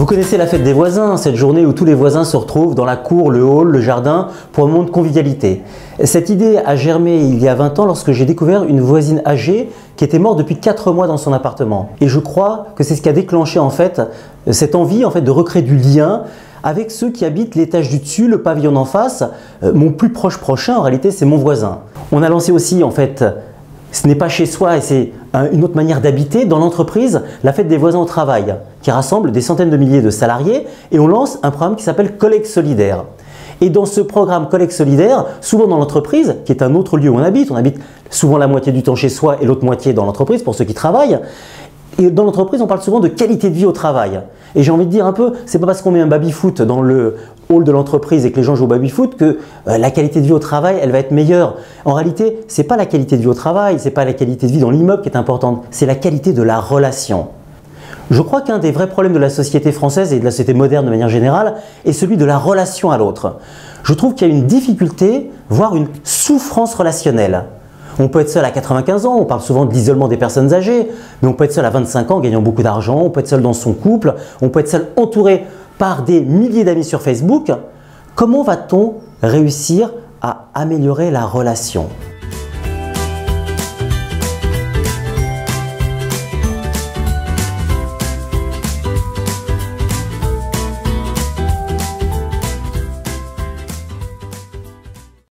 Vous connaissez la fête des voisins, cette journée où tous les voisins se retrouvent dans la cour, le hall, le jardin pour un moment de convivialité. Cette idée a germé il y a 20 ans lorsque j'ai découvert une voisine âgée qui était morte depuis 4 mois dans son appartement. Et je crois que c'est ce qui a déclenché en fait cette envie de recréer du lien avec ceux qui habitent l'étage du dessus, le pavillon d'en face. Mon plus proche prochain en réalité c'est mon voisin. On a lancé aussi ce n'est pas chez soi et c'est une autre manière d'habiter dans l'entreprise, la fête des voisins au travail, qui rassemble des centaines de milliers de salariés, et on lance un programme qui s'appelle Collecte Solidaire. Et dans ce programme Collecte Solidaire, souvent dans l'entreprise, qui est un autre lieu où on habite souvent la moitié du temps chez soi et l'autre moitié dans l'entreprise pour ceux qui travaillent. Et dans l'entreprise, on parle souvent de qualité de vie au travail. Et j'ai envie de dire un peu, c'est pas parce qu'on met un baby-foot dans le hall de l'entreprise et que les gens jouent au baby-foot que la qualité de vie au travail, elle va être meilleure. En réalité, c'est pas la qualité de vie au travail, c'est pas la qualité de vie dans l'immeuble qui est importante, c'est la qualité de la relation. Je crois qu'un des vrais problèmes de la société française et de la société moderne de manière générale est celui de la relation à l'autre. Je trouve qu'il y a une difficulté, voire une souffrance relationnelle. On peut être seul à 95 ans, on parle souvent de l'isolement des personnes âgées, mais on peut être seul à 25 ans gagnant beaucoup d'argent, on peut être seul dans son couple, on peut être seul entouré par des milliers d'amis sur Facebook. Comment va-t-on réussir à améliorer la relation ?